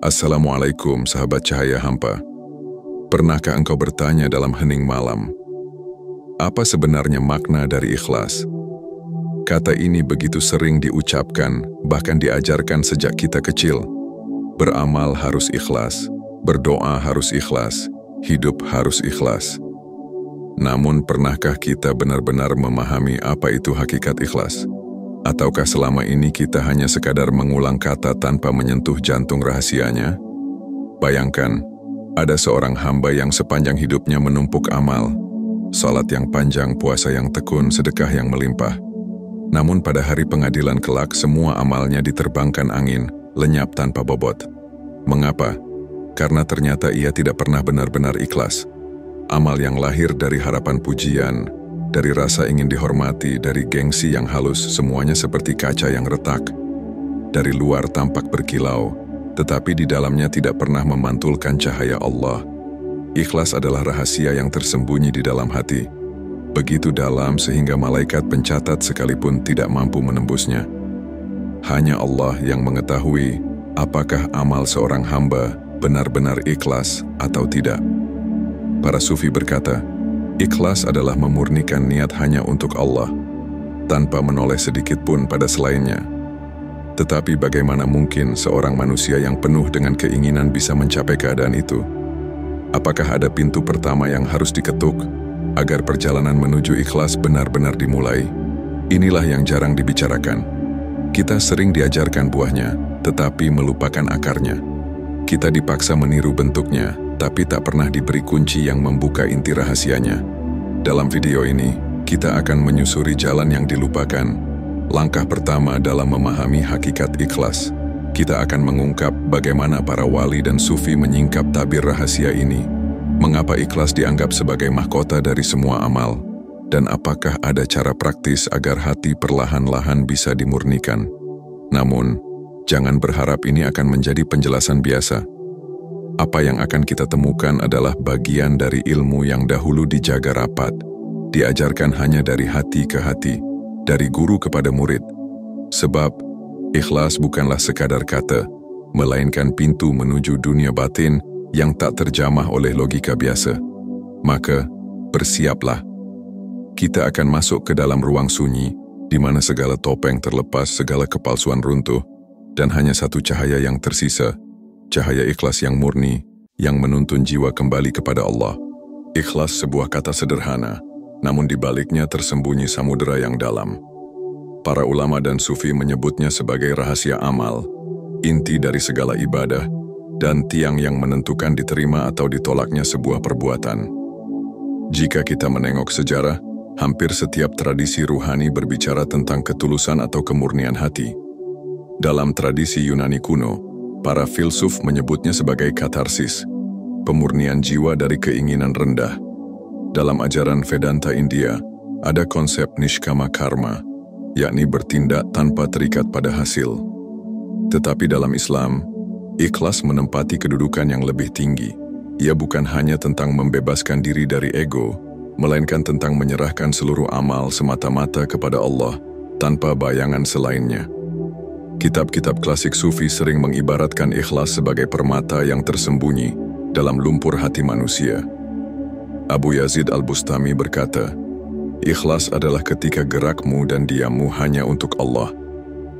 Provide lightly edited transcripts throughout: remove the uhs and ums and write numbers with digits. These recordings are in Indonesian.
Assalamualaikum sahabat cahaya hampa. Pernahkah engkau bertanya dalam hening malam, apa sebenarnya makna dari ikhlas? Kata ini begitu sering diucapkan, bahkan diajarkan sejak kita kecil. Beramal harus ikhlas, berdoa harus ikhlas, hidup harus ikhlas. Namun pernahkah kita benar-benar memahami apa itu hakikat ikhlas? Ataukah selama ini kita hanya sekadar mengulang kata tanpa menyentuh jantung rahasianya? Bayangkan, ada seorang hamba yang sepanjang hidupnya menumpuk amal, salat yang panjang, puasa yang tekun, sedekah yang melimpah. Namun pada hari pengadilan kelak, semua amalnya diterbangkan angin, lenyap tanpa bobot. Mengapa? Karena ternyata ia tidak pernah benar-benar ikhlas. Amal yang lahir dari harapan pujian, dari rasa ingin dihormati, dari gengsi yang halus, semuanya seperti kaca yang retak. Dari luar tampak berkilau, tetapi di dalamnya tidak pernah memantulkan cahaya Allah. Ikhlas adalah rahasia yang tersembunyi di dalam hati. Begitu dalam sehingga malaikat pencatat sekalipun tidak mampu menembusnya. Hanya Allah yang mengetahui apakah amal seorang hamba benar-benar ikhlas atau tidak. Para sufi berkata, ikhlas adalah memurnikan niat hanya untuk Allah, tanpa menoleh sedikit pun pada selainnya. Tetapi bagaimana mungkin seorang manusia yang penuh dengan keinginan bisa mencapai keadaan itu? Apakah ada pintu pertama yang harus diketuk, agar perjalanan menuju ikhlas benar-benar dimulai? Inilah yang jarang dibicarakan. Kita sering diajarkan buahnya, tetapi melupakan akarnya. Kita dipaksa meniru bentuknya, tapi tak pernah diberi kunci yang membuka inti rahasianya. Dalam video ini, kita akan menyusuri jalan yang dilupakan. Langkah pertama dalam memahami hakikat ikhlas. Kita akan mengungkap bagaimana para wali dan sufi menyingkap tabir rahasia ini. Mengapa ikhlas dianggap sebagai mahkota dari semua amal? Dan apakah ada cara praktis agar hati perlahan-lahan bisa dimurnikan? Namun, jangan berharap ini akan menjadi penjelasan biasa. Apa yang akan kita temukan adalah bagian dari ilmu yang dahulu dijaga rapat, diajarkan hanya dari hati ke hati, dari guru kepada murid. Sebab, ikhlas bukanlah sekadar kata, melainkan pintu menuju dunia batin yang tak terjamah oleh logika biasa. Maka, bersiaplah. Kita akan masuk ke dalam ruang sunyi, di mana segala topeng terlepas, segala kepalsuan runtuh, dan hanya satu cahaya yang tersisa, cahaya ikhlas yang murni, yang menuntun jiwa kembali kepada Allah. Ikhlas sebuah kata sederhana, namun di baliknya tersembunyi samudera yang dalam. Para ulama dan sufi menyebutnya sebagai rahasia amal, inti dari segala ibadah, dan tiang yang menentukan diterima atau ditolaknya sebuah perbuatan. Jika kita menengok sejarah, hampir setiap tradisi ruhani berbicara tentang ketulusan atau kemurnian hati. Dalam tradisi Yunani kuno, para filsuf menyebutnya sebagai katarsis, pemurnian jiwa dari keinginan rendah. Dalam ajaran Vedanta India, ada konsep nishkama karma, yakni bertindak tanpa terikat pada hasil. Tetapi dalam Islam, ikhlas menempati kedudukan yang lebih tinggi. Ia bukan hanya tentang membebaskan diri dari ego, melainkan tentang menyerahkan seluruh amal semata-mata kepada Allah, tanpa bayangan selainnya. Kitab-kitab klasik sufi sering mengibaratkan ikhlas sebagai permata yang tersembunyi dalam lumpur hati manusia. Abu Yazid Al-Bustami berkata, ikhlas adalah ketika gerakmu dan diammu hanya untuk Allah.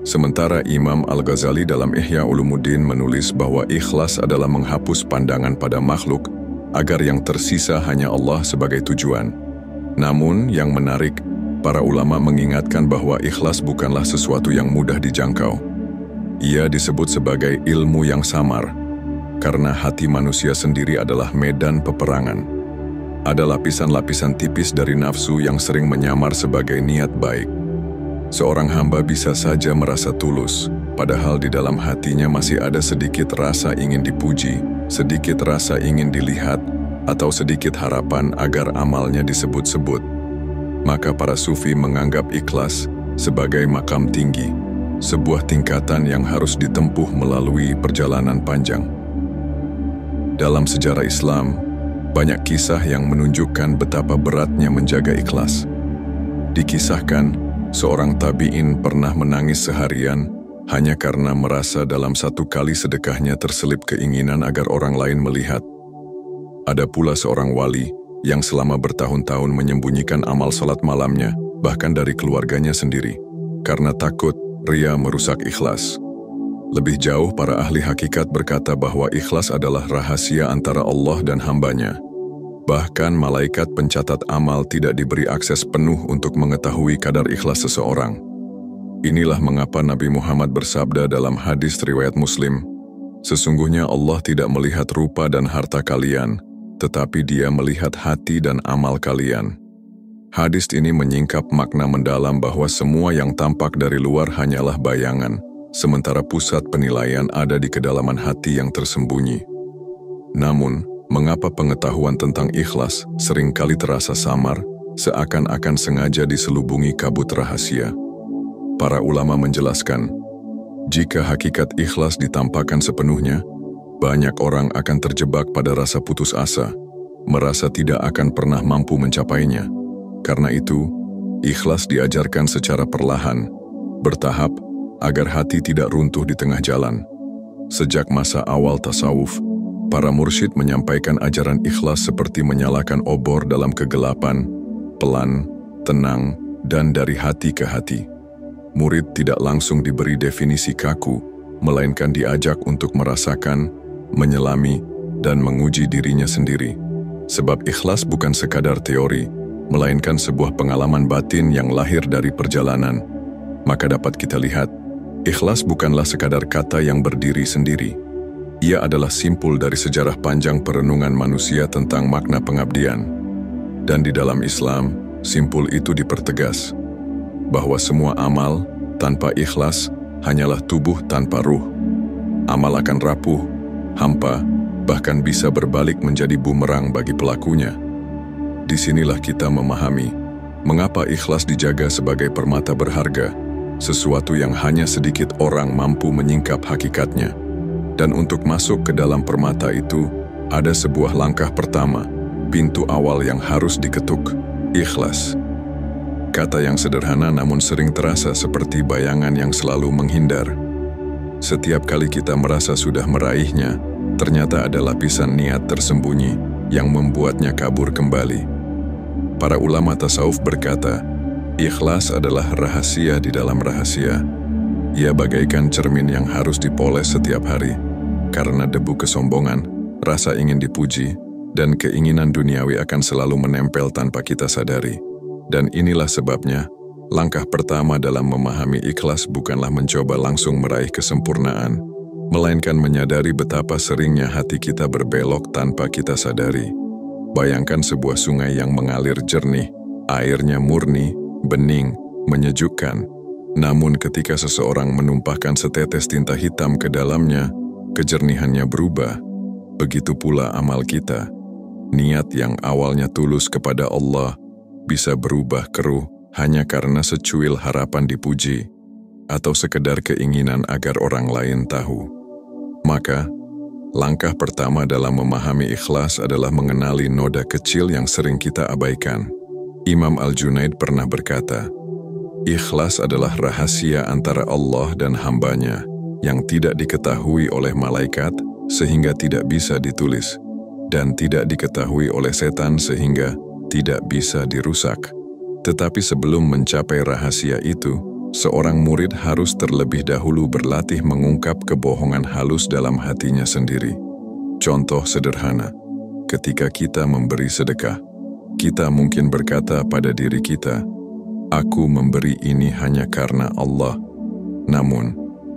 Sementara Imam Al-Ghazali dalam Ihya Ulumuddin menulis bahwa ikhlas adalah menghapus pandangan pada makhluk agar yang tersisa hanya Allah sebagai tujuan. Namun yang menarik, para ulama mengingatkan bahwa ikhlas bukanlah sesuatu yang mudah dijangkau. Ia disebut sebagai ilmu yang samar, karena hati manusia sendiri adalah medan peperangan. Ada lapisan-lapisan tipis dari nafsu yang sering menyamar sebagai niat baik. Seorang hamba bisa saja merasa tulus, padahal di dalam hatinya masih ada sedikit rasa ingin dipuji, sedikit rasa ingin dilihat, atau sedikit harapan agar amalnya disebut-sebut. Maka para sufi menganggap ikhlas sebagai makam tinggi, sebuah tingkatan yang harus ditempuh melalui perjalanan panjang. Dalam sejarah Islam, banyak kisah yang menunjukkan betapa beratnya menjaga ikhlas. Dikisahkan, seorang tabi'in pernah menangis seharian hanya karena merasa dalam satu kali sedekahnya terselip keinginan agar orang lain melihat. Ada pula seorang wali yang selama bertahun-tahun menyembunyikan amal salat malamnya, bahkan dari keluarganya sendiri, karena takut ria merusak ikhlas. Lebih jauh, para ahli hakikat berkata bahwa ikhlas adalah rahasia antara Allah dan hambanya. Bahkan malaikat pencatat amal tidak diberi akses penuh untuk mengetahui kadar ikhlas seseorang. Inilah mengapa Nabi Muhammad bersabda dalam hadis riwayat Muslim, "Sesungguhnya Allah tidak melihat rupa dan harta kalian, tetapi Dia melihat hati dan amal kalian." Hadis ini menyingkap makna mendalam bahwa semua yang tampak dari luar hanyalah bayangan, sementara pusat penilaian ada di kedalaman hati yang tersembunyi. Namun, mengapa pengetahuan tentang ikhlas seringkali terasa samar, seakan-akan sengaja diselubungi kabut rahasia? Para ulama menjelaskan, jika hakikat ikhlas ditampakkan sepenuhnya, banyak orang akan terjebak pada rasa putus asa, merasa tidak akan pernah mampu mencapainya. Karena itu, ikhlas diajarkan secara perlahan, bertahap, agar hati tidak runtuh di tengah jalan. Sejak masa awal tasawuf, para mursyid menyampaikan ajaran ikhlas seperti menyalakan obor dalam kegelapan, pelan, tenang, dan dari hati ke hati. Murid tidak langsung diberi definisi kaku, melainkan diajak untuk merasakan, menyelami, dan menguji dirinya sendiri. Sebab ikhlas bukan sekadar teori, melainkan sebuah pengalaman batin yang lahir dari perjalanan. Maka dapat kita lihat, ikhlas bukanlah sekadar kata yang berdiri sendiri. Ia adalah simpul dari sejarah panjang perenungan manusia tentang makna pengabdian. Dan di dalam Islam, simpul itu dipertegas, bahwa semua amal tanpa ikhlas hanyalah tubuh tanpa ruh. Amal akan rapuh, hampa, bahkan bisa berbalik menjadi bumerang bagi pelakunya. Disinilah kita memahami mengapa ikhlas dijaga sebagai permata berharga, sesuatu yang hanya sedikit orang mampu menyingkap hakikatnya. Dan untuk masuk ke dalam permata itu, ada sebuah langkah pertama, pintu awal yang harus diketuk, ikhlas. Kata yang sederhana namun sering terasa seperti bayangan yang selalu menghindar. Setiap kali kita merasa sudah meraihnya, ternyata ada lapisan niat tersembunyi yang membuatnya kabur kembali. Para ulama tasawuf berkata, ikhlas adalah rahasia di dalam rahasia. Ia bagaikan cermin yang harus dipoles setiap hari, karena debu kesombongan, rasa ingin dipuji, dan keinginan duniawi akan selalu menempel tanpa kita sadari. Dan inilah sebabnya, langkah pertama dalam memahami ikhlas bukanlah mencoba langsung meraih kesempurnaan, melainkan menyadari betapa seringnya hati kita berbelok tanpa kita sadari. Bayangkan sebuah sungai yang mengalir jernih, airnya murni, bening, menyejukkan. Namun ketika seseorang menumpahkan setetes tinta hitam ke dalamnya, kejernihannya berubah. Begitu pula amal kita. Niat yang awalnya tulus kepada Allah bisa berubah keruh hanya karena secuil harapan dipuji atau sekedar keinginan agar orang lain tahu. Maka, langkah pertama dalam memahami ikhlas adalah mengenali noda kecil yang sering kita abaikan. Imam Al-Junaid pernah berkata, ikhlas adalah rahasia antara Allah dan hambanya yang tidak diketahui oleh malaikat sehingga tidak bisa ditulis, dan tidak diketahui oleh setan sehingga tidak bisa dirusak. Tetapi sebelum mencapai rahasia itu, seorang murid harus terlebih dahulu berlatih mengungkap kebohongan halus dalam hatinya sendiri. Contoh sederhana, ketika kita memberi sedekah, kita mungkin berkata pada diri kita, "Aku memberi ini hanya karena Allah." Namun,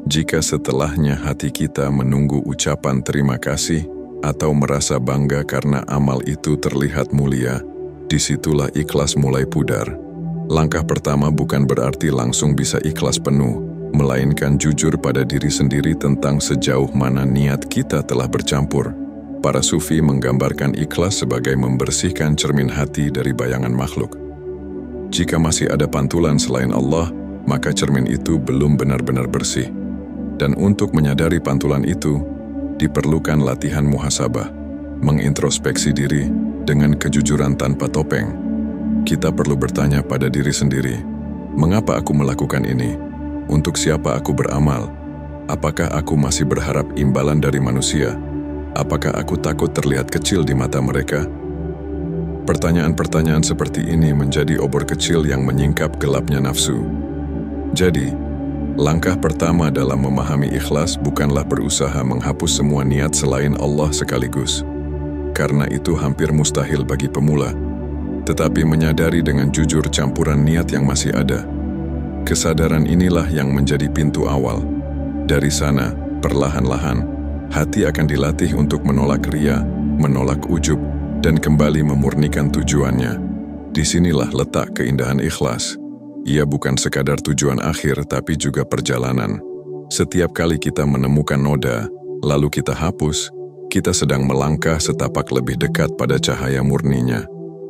jika setelahnya hati kita menunggu ucapan terima kasih atau merasa bangga karena amal itu terlihat mulia, disitulah ikhlas mulai pudar. Langkah pertama bukan berarti langsung bisa ikhlas penuh, melainkan jujur pada diri sendiri tentang sejauh mana niat kita telah bercampur. Para sufi menggambarkan ikhlas sebagai membersihkan cermin hati dari bayangan makhluk. Jika masih ada pantulan selain Allah, maka cermin itu belum benar-benar bersih. Dan untuk menyadari pantulan itu, diperlukan latihan muhasabah, mengintrospeksi diri dengan kejujuran tanpa topeng. Kita perlu bertanya pada diri sendiri, mengapa aku melakukan ini? Untuk siapa aku beramal? Apakah aku masih berharap imbalan dari manusia? Apakah aku takut terlihat kecil di mata mereka? Pertanyaan-pertanyaan seperti ini menjadi obor kecil yang menyingkap gelapnya nafsu. Jadi, langkah pertama dalam memahami ikhlas bukanlah berusaha menghapus semua niat selain Allah sekaligus. Karena itu hampir mustahil bagi pemula. Tetapi menyadari dengan jujur campuran niat yang masih ada. Kesadaran inilah yang menjadi pintu awal. Dari sana, perlahan-lahan, hati akan dilatih untuk menolak ria, menolak ujub, dan kembali memurnikan tujuannya. Disinilah letak keindahan ikhlas. Ia bukan sekadar tujuan akhir, tapi juga perjalanan. Setiap kali kita menemukan noda, lalu kita hapus, kita sedang melangkah setapak lebih dekat pada cahaya murninya.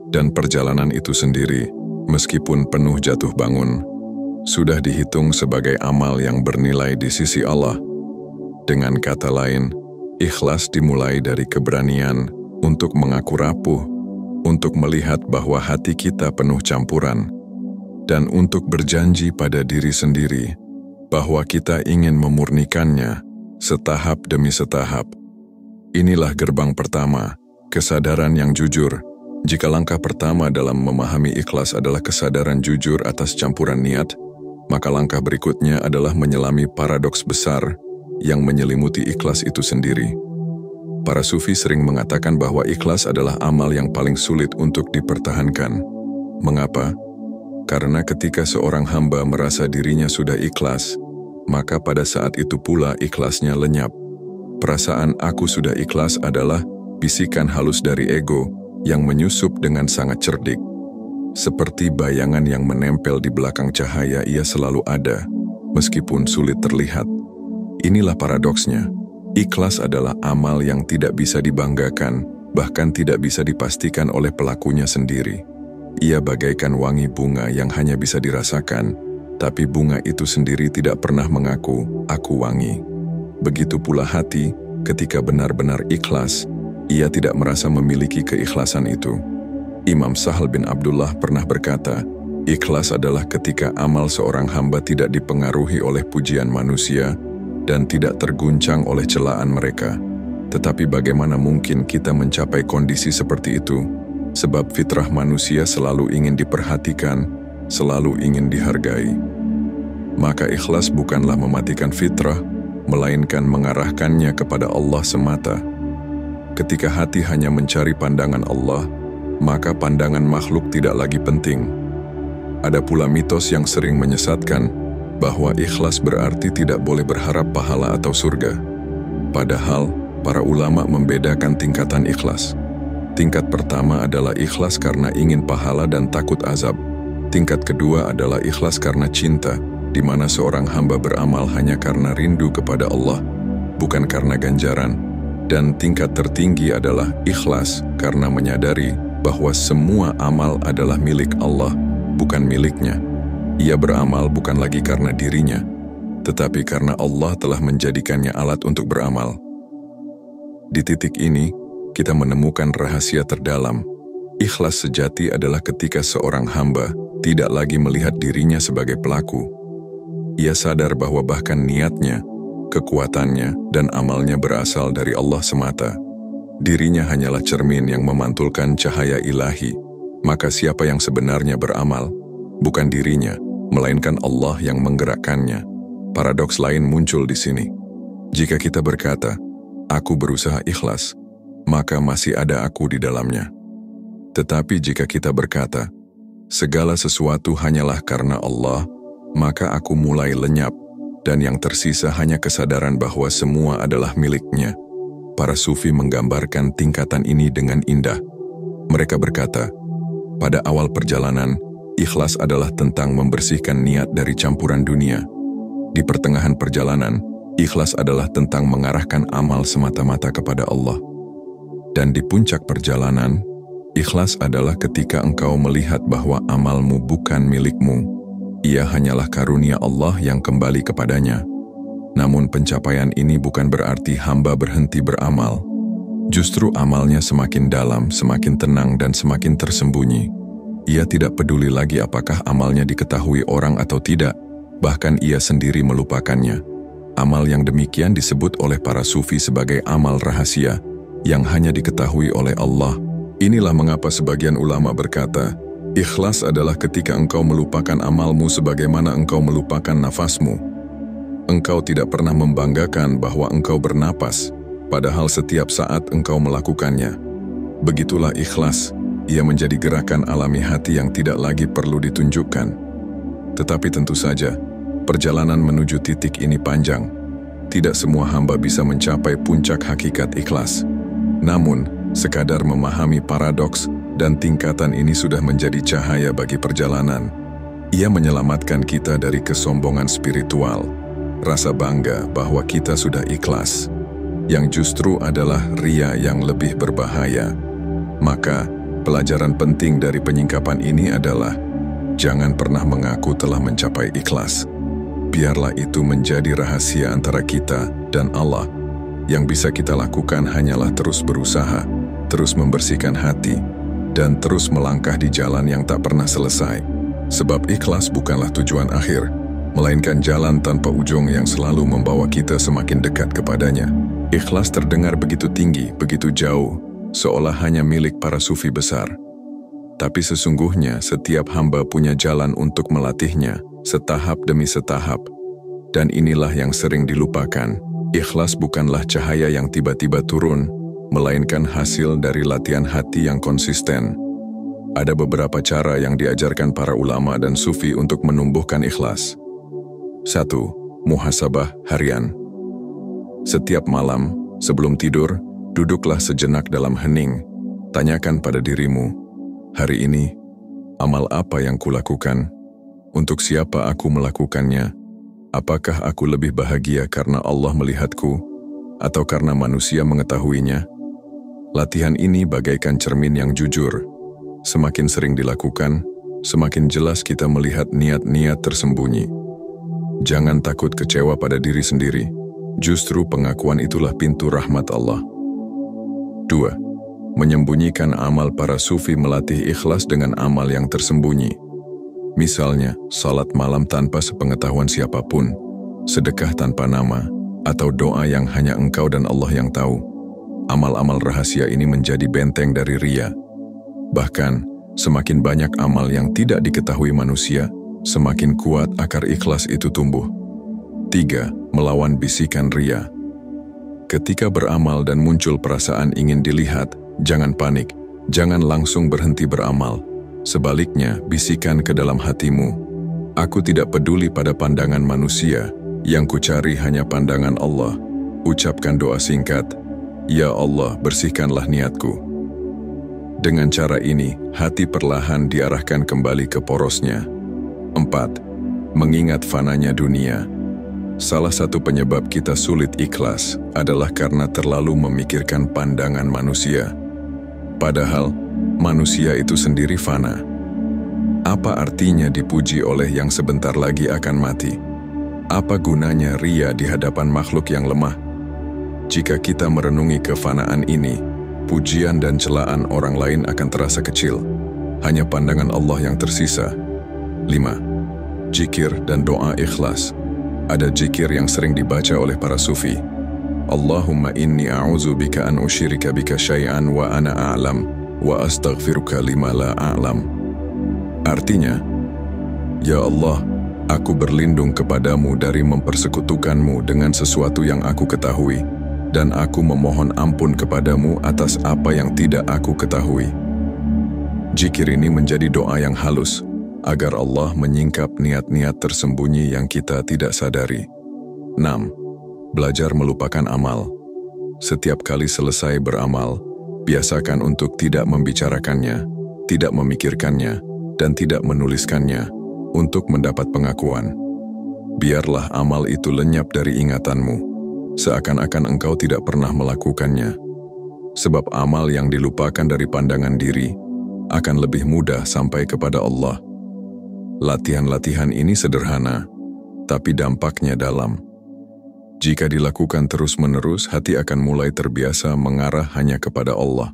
Dan perjalanan itu sendiri, meskipun penuh jatuh bangun, sudah dihitung sebagai amal yang bernilai di sisi Allah. Dengan kata lain, ikhlas dimulai dari keberanian untuk mengaku rapuh, untuk melihat bahwa hati kita penuh campuran, dan untuk berjanji pada diri sendiri bahwa kita ingin memurnikannya setahap demi setahap. Inilah gerbang pertama, kesadaran yang jujur. Jika langkah pertama dalam memahami ikhlas adalah kesadaran jujur atas campuran niat, maka langkah berikutnya adalah menyelami paradoks besar yang menyelimuti ikhlas itu sendiri. Para sufi sering mengatakan bahwa ikhlas adalah amal yang paling sulit untuk dipertahankan. Mengapa? Karena ketika seorang hamba merasa dirinya sudah ikhlas, maka pada saat itu pula ikhlasnya lenyap. Perasaan aku sudah ikhlas adalah bisikan halus dari ego yang menyusup dengan sangat cerdik. Seperti bayangan yang menempel di belakang cahaya, ia selalu ada, meskipun sulit terlihat. Inilah paradoksnya. Ikhlas adalah amal yang tidak bisa dibanggakan, bahkan tidak bisa dipastikan oleh pelakunya sendiri. Ia bagaikan wangi bunga yang hanya bisa dirasakan, tapi bunga itu sendiri tidak pernah mengaku, "Aku wangi." Begitu pula hati, ketika benar-benar ikhlas, ia tidak merasa memiliki keikhlasan itu. Imam Sahal bin Abdullah pernah berkata, ikhlas adalah ketika amal seorang hamba tidak dipengaruhi oleh pujian manusia dan tidak terguncang oleh celaan mereka. Tetapi bagaimana mungkin kita mencapai kondisi seperti itu? Sebab fitrah manusia selalu ingin diperhatikan, selalu ingin dihargai. Maka ikhlas bukanlah mematikan fitrah, melainkan mengarahkannya kepada Allah semata. Ketika hati hanya mencari pandangan Allah, maka pandangan makhluk tidak lagi penting. Ada pula mitos yang sering menyesatkan bahwa ikhlas berarti tidak boleh berharap pahala atau surga. Padahal, para ulama membedakan tingkatan ikhlas. Tingkat pertama adalah ikhlas karena ingin pahala dan takut azab. Tingkat kedua adalah ikhlas karena cinta, di mana seorang hamba beramal hanya karena rindu kepada Allah, bukan karena ganjaran. Dan tingkat tertinggi adalah ikhlas karena menyadari bahwa semua amal adalah milik Allah, bukan miliknya. Ia beramal bukan lagi karena dirinya, tetapi karena Allah telah menjadikannya alat untuk beramal. Di titik ini, kita menemukan rahasia terdalam. Ikhlas sejati adalah ketika seorang hamba tidak lagi melihat dirinya sebagai pelaku. Ia sadar bahwa bahkan niatnya, kekuatannya, dan amalnya berasal dari Allah semata. Dirinya hanyalah cermin yang memantulkan cahaya ilahi. Maka siapa yang sebenarnya beramal, bukan dirinya, melainkan Allah yang menggerakkannya. Paradoks lain muncul di sini. Jika kita berkata, "Aku berusaha ikhlas," maka masih ada aku di dalamnya. Tetapi jika kita berkata, "Segala sesuatu hanyalah karena Allah," maka aku mulai lenyap, dan yang tersisa hanya kesadaran bahwa semua adalah miliknya. Para sufi menggambarkan tingkatan ini dengan indah. Mereka berkata, pada awal perjalanan, ikhlas adalah tentang membersihkan niat dari campuran dunia. Di pertengahan perjalanan, ikhlas adalah tentang mengarahkan amal semata-mata kepada Allah. Dan di puncak perjalanan, ikhlas adalah ketika engkau melihat bahwa amalmu bukan milikmu. Ia hanyalah karunia Allah yang kembali kepadanya. Namun pencapaian ini bukan berarti hamba berhenti beramal. Justru amalnya semakin dalam, semakin tenang, dan semakin tersembunyi. Ia tidak peduli lagi apakah amalnya diketahui orang atau tidak, bahkan ia sendiri melupakannya. Amal yang demikian disebut oleh para sufi sebagai amal rahasia yang hanya diketahui oleh Allah. Inilah mengapa sebagian ulama berkata, ikhlas adalah ketika engkau melupakan amalmu sebagaimana engkau melupakan nafasmu. Engkau tidak pernah membanggakan bahwa engkau bernapas, padahal setiap saat engkau melakukannya. Begitulah ikhlas, ia menjadi gerakan alami hati yang tidak lagi perlu ditunjukkan. Tetapi tentu saja, perjalanan menuju titik ini panjang. Tidak semua hamba bisa mencapai puncak hakikat ikhlas. Namun, sekadar memahami paradoks dan tingkatan ini sudah menjadi cahaya bagi perjalanan. Ia menyelamatkan kita dari kesombongan spiritual, rasa bangga bahwa kita sudah ikhlas, yang justru adalah ria yang lebih berbahaya. Maka, pelajaran penting dari penyingkapan ini adalah, jangan pernah mengaku telah mencapai ikhlas. Biarlah itu menjadi rahasia antara kita dan Allah. Yang bisa kita lakukan hanyalah terus berusaha, terus membersihkan hati, dan terus melangkah di jalan yang tak pernah selesai. Sebab ikhlas bukanlah tujuan akhir, melainkan jalan tanpa ujung yang selalu membawa kita semakin dekat kepadanya. Ikhlas terdengar begitu tinggi, begitu jauh, seolah hanya milik para sufi besar. Tapi sesungguhnya setiap hamba punya jalan untuk melatihnya, setahap demi setahap. Dan inilah yang sering dilupakan. Ikhlas bukanlah cahaya yang tiba-tiba turun, melainkan hasil dari latihan hati yang konsisten. Ada beberapa cara yang diajarkan para ulama dan sufi untuk menumbuhkan ikhlas. 1. Muhasabah harian. Setiap malam, sebelum tidur, duduklah sejenak dalam hening. Tanyakan pada dirimu, hari ini, amal apa yang kulakukan? Untuk siapa aku melakukannya? Apakah aku lebih bahagia karena Allah melihatku, atau karena manusia mengetahuinya? Latihan ini bagaikan cermin yang jujur. Semakin sering dilakukan, semakin jelas kita melihat niat-niat tersembunyi. Jangan takut kecewa pada diri sendiri. Justru pengakuan itulah pintu rahmat Allah. 2. Menyembunyikan amal. Para sufi melatih ikhlas dengan amal yang tersembunyi. Misalnya, salat malam tanpa sepengetahuan siapapun, sedekah tanpa nama, atau doa yang hanya engkau dan Allah yang tahu. Amal-amal rahasia ini menjadi benteng dari ria. Bahkan, semakin banyak amal yang tidak diketahui manusia, semakin kuat akar ikhlas itu tumbuh. 3. Melawan bisikan ria. Ketika beramal dan muncul perasaan ingin dilihat, jangan panik, jangan langsung berhenti beramal. Sebaliknya, bisikan ke dalam hatimu, aku tidak peduli pada pandangan manusia, yang kucari hanya pandangan Allah. Ucapkan doa singkat, ya Allah, bersihkanlah niatku. Dengan cara ini, hati perlahan diarahkan kembali ke porosnya. 4. Mengingat fananya dunia. Salah satu penyebab kita sulit ikhlas adalah karena terlalu memikirkan pandangan manusia. Padahal, manusia itu sendiri fana. Apa artinya dipuji oleh yang sebentar lagi akan mati? Apa gunanya ria di hadapan makhluk yang lemah? Jika kita merenungi kefanaan ini, pujian dan celaan orang lain akan terasa kecil. Hanya pandangan Allah yang tersisa. 5. Zikir dan doa ikhlas. Ada zikir yang sering dibaca oleh para sufi. Allahumma inni a'udzubika an usyirika bika syai'an wa ana a'lam wa astaghfiruka lima la a'lam. Artinya, ya Allah, aku berlindung kepadamu dari mempersekutukanmu dengan sesuatu yang aku ketahui, dan aku memohon ampun kepadamu atas apa yang tidak aku ketahui. Zikir ini menjadi doa yang halus, agar Allah menyingkap niat-niat tersembunyi yang kita tidak sadari. 6. Belajar melupakan amal. Setiap kali selesai beramal, biasakan untuk tidak membicarakannya, tidak memikirkannya, dan tidak menuliskannya, untuk mendapat pengakuan. Biarlah amal itu lenyap dari ingatanmu, seakan-akan engkau tidak pernah melakukannya. Sebab amal yang dilupakan dari pandangan diri, akan lebih mudah sampai kepada Allah. Latihan-latihan ini sederhana, tapi dampaknya dalam. Jika dilakukan terus-menerus, hati akan mulai terbiasa mengarah hanya kepada Allah.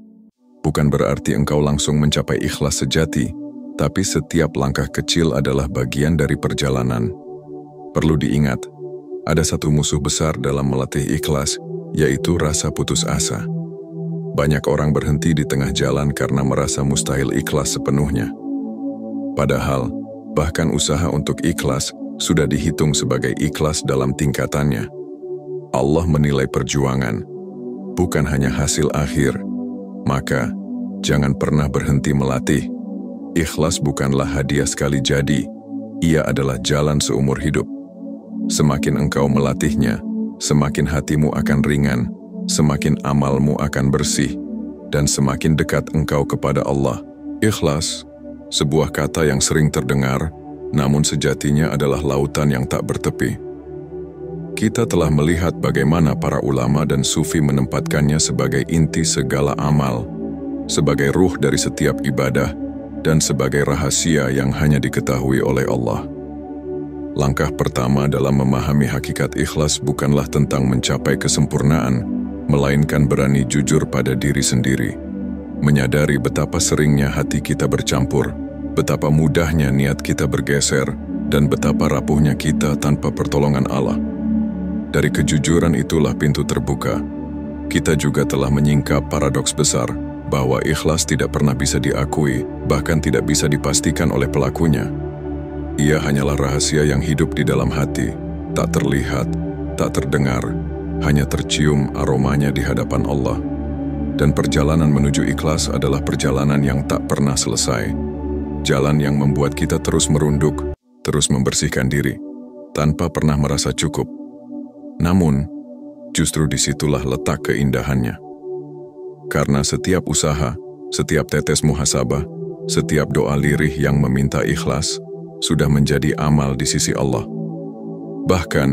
Bukan berarti engkau langsung mencapai ikhlas sejati, tapi setiap langkah kecil adalah bagian dari perjalanan. Perlu diingat, ada satu musuh besar dalam melatih ikhlas, yaitu rasa putus asa. Banyak orang berhenti di tengah jalan karena merasa mustahil ikhlas sepenuhnya. Padahal, bahkan usaha untuk ikhlas sudah dihitung sebagai ikhlas dalam tingkatannya. Allah menilai perjuangan, bukan hanya hasil akhir. Maka, jangan pernah berhenti melatih. Ikhlas bukanlah hadiah sekali jadi, ia adalah jalan seumur hidup. Semakin engkau melatihnya, semakin hatimu akan ringan, semakin amalmu akan bersih, dan semakin dekat engkau kepada Allah. Ikhlas, sebuah kata yang sering terdengar, namun sejatinya adalah lautan yang tak bertepi. Kita telah melihat bagaimana para ulama dan sufi menempatkannya sebagai inti segala amal, sebagai ruh dari setiap ibadah, dan sebagai rahasia yang hanya diketahui oleh Allah. Langkah pertama dalam memahami hakikat ikhlas bukanlah tentang mencapai kesempurnaan, melainkan berani jujur pada diri sendiri. Menyadari betapa seringnya hati kita bercampur, betapa mudahnya niat kita bergeser, dan betapa rapuhnya kita tanpa pertolongan Allah. Dari kejujuran itulah pintu terbuka. Kita juga telah menyingkap paradoks besar, bahwa ikhlas tidak pernah bisa diakui, bahkan tidak bisa dipastikan oleh pelakunya. Ia hanyalah rahasia yang hidup di dalam hati, tak terlihat, tak terdengar, hanya tercium aromanya di hadapan Allah. Dan perjalanan menuju ikhlas adalah perjalanan yang tak pernah selesai. Jalan yang membuat kita terus merunduk, terus membersihkan diri, tanpa pernah merasa cukup. Namun, justru disitulah letak keindahannya. Karena setiap usaha, setiap tetes muhasabah, setiap doa lirih yang meminta ikhlas, sudah menjadi amal di sisi Allah. Bahkan,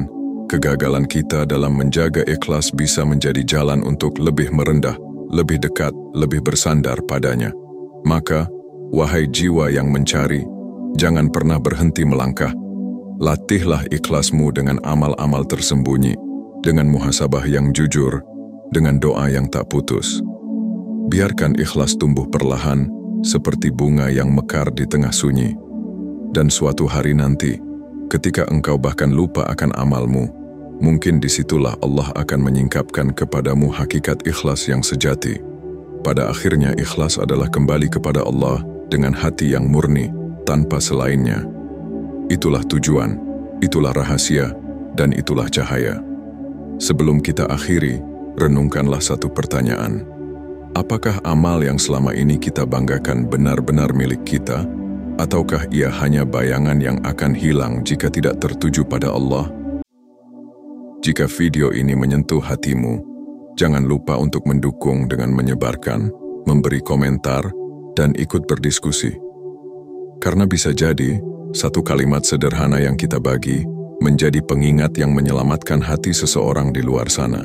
kegagalan kita dalam menjaga ikhlas bisa menjadi jalan untuk lebih merendah, lebih dekat, lebih bersandar padanya. Maka, wahai jiwa yang mencari, jangan pernah berhenti melangkah. Latihlah ikhlasmu dengan amal-amal tersembunyi, dengan muhasabah yang jujur, dengan doa yang tak putus. Biarkan ikhlas tumbuh perlahan, seperti bunga yang mekar di tengah sunyi. Dan suatu hari nanti, ketika engkau bahkan lupa akan amalmu, mungkin disitulah Allah akan menyingkapkan kepadamu hakikat ikhlas yang sejati. Pada akhirnya ikhlas adalah kembali kepada Allah dengan hati yang murni, tanpa selainnya. Itulah tujuan, itulah rahasia, dan itulah cahaya. Sebelum kita akhiri, renungkanlah satu pertanyaan. Apakah amal yang selama ini kita banggakan benar-benar milik kita? Ataukah ia hanya bayangan yang akan hilang jika tidak tertuju pada Allah? Jika video ini menyentuh hatimu, jangan lupa untuk mendukung dengan menyebarkan, memberi komentar, dan ikut berdiskusi. Karena bisa jadi, satu kalimat sederhana yang kita bagi menjadi pengingat yang menyelamatkan hati seseorang di luar sana.